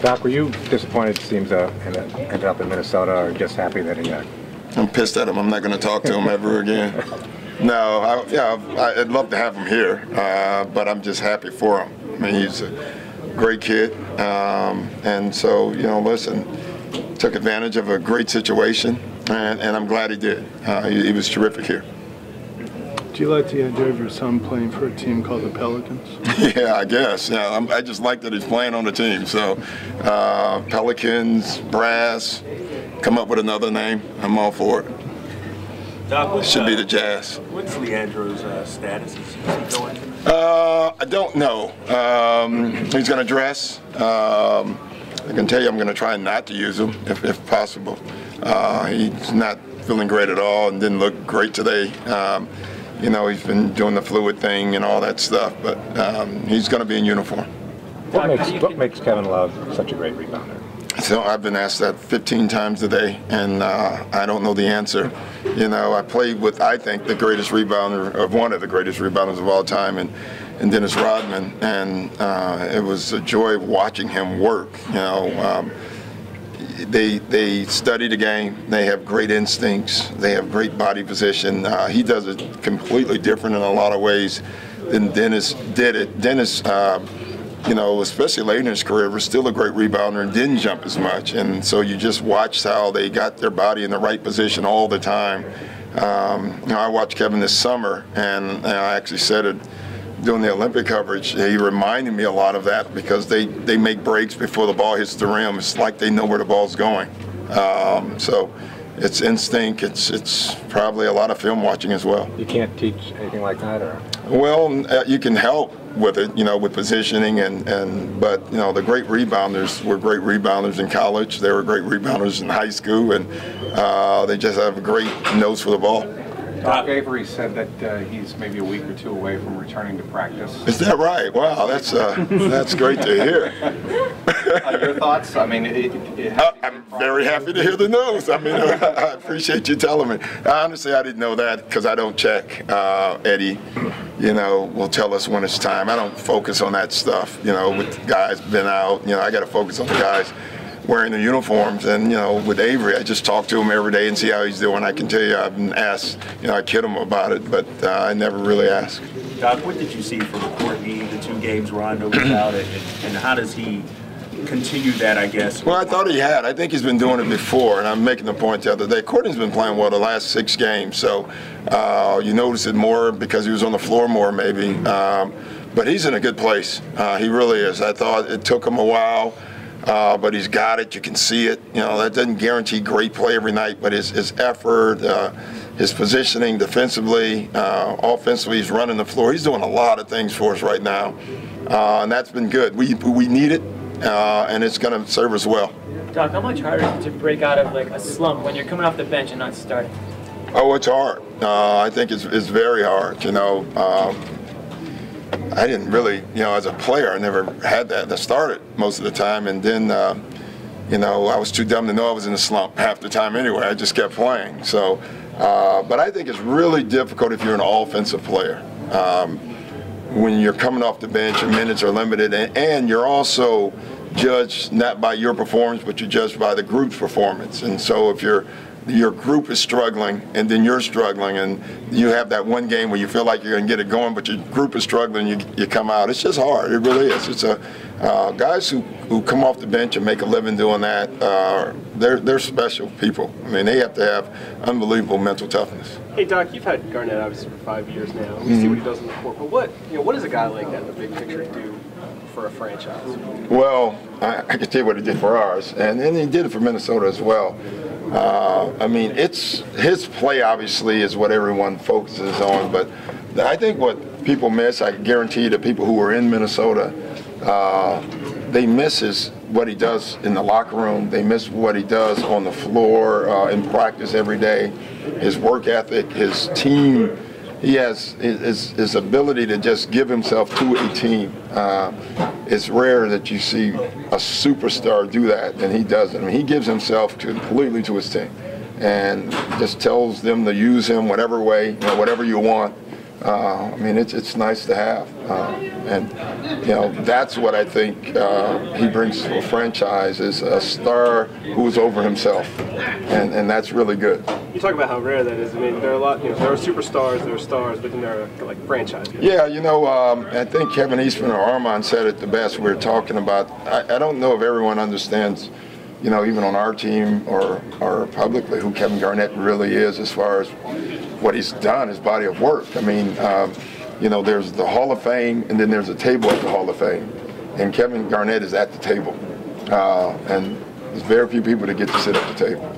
Doc, were you disappointed it seems ended up in Minnesota, or just happy that he I'm pissed at him. I'm not going to talk to him ever again. No, I'd love to have him here, but I'm just happy for him. I mean, he's a great kid, and so, listen, took advantage of a great situation, and I'm glad he did. He was terrific here. Do you like the idea of your son playing for a team called the Pelicans? Yeah, I guess. Yeah, I just like that he's playing on the team. So, Pelicans, Brass, come up with another name. I'm all for it. Doc, should be the Jazz. What's Leandro's status? Is he going? I don't know. He's going to dress. I can tell you I'm going to try not to use him if possible. He's not feeling great at all and didn't look great today. He's been doing the fluid thing and all that stuff, but he's going to be in uniform. What makes Kevin Love such a great rebounder? So I've been asked that 15 times today, and I don't know the answer. I played with, I think, the greatest rebounder, or one of the greatest rebounders of all time, and Dennis Rodman, and it was a joy watching him work. They study the game. They have great instincts. They have great body position. He does it completely different in a lot of ways than Dennis did it. Dennis, especially late in his career, was still a great rebounder and didn't jump as much. And so you just watched how they got their body in the right position all the time. I watched Kevin this summer, and I actually said it doing the Olympic coverage. He reminded me a lot of that because they make breaks before the ball hits the rim. It's like they know where the ball's going. So it's instinct. It's probably a lot of film watching as well. You can't teach anything like that, or? Well, you can help with it, with positioning, but the great rebounders were great rebounders in college. They were great rebounders in high school, and they just have a great nose for the ball. Doc Avery said that he's maybe a week or two away from returning to practice. Is that right? Wow, that's great to hear. Your thoughts? I mean, I'm very happy to hear the news. I mean, I appreciate you telling me. Honestly, I didn't know that because I don't check. Eddie, will tell us when it's time. I don't focus on that stuff. With guys been out, I got to focus on the guys wearing the uniforms, and with Avery, I just talk to him every day and see how he's doing. I can tell you, I've been asked, I kid him about it, but I never really ask. Doc, what did you see from Courtney, the 2 games Rondo was out, and how does he continue that, I guess? Well, I thought he had. I think he's been doing it before, and I'm making the point the other day. Courtney's been playing well the last 6 games, so you notice it more because he was on the floor more, maybe. But he's in a good place. He really is. I thought it took him a while. But he's got it. You can see it. That doesn't guarantee great play every night, but his effort, his positioning defensively, offensively, he's running the floor. He's doing a lot of things for us right now, and that's been good. We need it, and it's going to serve us well. Doc, how much harder is it to break out of a slump when you're coming off the bench and not starting? Oh, it's hard. I think it's very hard. I didn't really, as a player, I never had that. I started most of the time, and then, I was too dumb to know I was in a slump half the time anyway. I just kept playing. So, but I think it's really difficult if you're an offensive player. When you're coming off the bench, your minutes are limited, and you're also judged not by your performance, but you're judged by the group's performance. And so if your group is struggling, and then you're struggling, and you have that one game where you feel like you're going to get it going, but your group is struggling, you come out. It's just hard. It really is. It's guys who come off the bench and make a living doing that. They're special people. I mean, they have to have unbelievable mental toughness. Hey Doc, you've had Garnett obviously for 5 years now. We see what he does on the court, but what does a guy like that in the big picture do for a franchise? Well, I can tell you what he did for ours, and he did it for Minnesota as well. I mean, it's his play obviously is what everyone focuses on, but I think what people miss, I guarantee you, the people who are in Minnesota, they miss what he does in the locker room. They miss what he does on the floor in practice every day. His work ethic, his team. He has his ability to just give himself to a team. It's rare that you see a superstar do that, and he does it. I mean, he gives himself completely to his team, and just tells them to use him whatever way, whatever you want. I mean, it's nice to have, and you know, that's what I think he brings to a franchise, is a star who's over himself, and that's really good. You talk about how rare that is. I mean, there are a lot. You know, there are superstars, there are stars, but then there are like franchise guys. Yeah, you know, I think Kevin Eastman or Armand said it the best. We were talking about. I don't know if everyone understands, you know, even on our team or publicly, who Kevin Garnett really is as far as what he's done, his body of work. I mean, you know, there's the Hall of Fame, and then there's a table at the Hall of Fame, and Kevin Garnett is at the table, and there's very few people that get to sit at the table.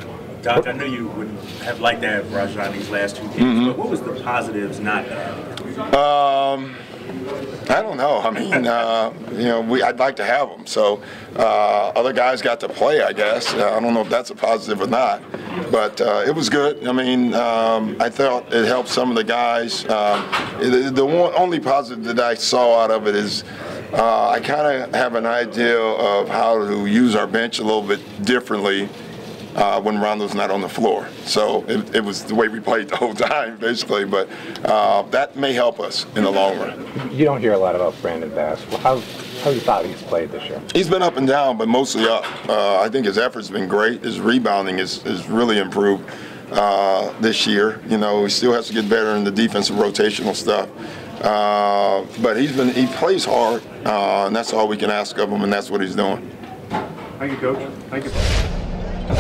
Doc, I know you would have liked to have Rajon these last 2 games, but what was the positives not having? I don't know. I mean, you know, I'd like to have them. So other guys got to play, I guess. I don't know if that's a positive or not, but it was good. I mean, I thought it helped some of the guys. Only positive that I saw out of it is I kind of have an idea of how to use our bench a little bit differently when Rondo's not on the floor. So it was the way we played the whole time, basically, but that may help us in the long run. You don't hear a lot about Brandon Bass. Well, how you thought he's played this year? He's been up and down, but mostly up. I think his effort's been great. His rebounding is really improved this year. You know, he still has to get better in the defensive rotational stuff. But he plays hard, and that's all we can ask of him, and that's what he's doing. Thank you, Coach. Thank you.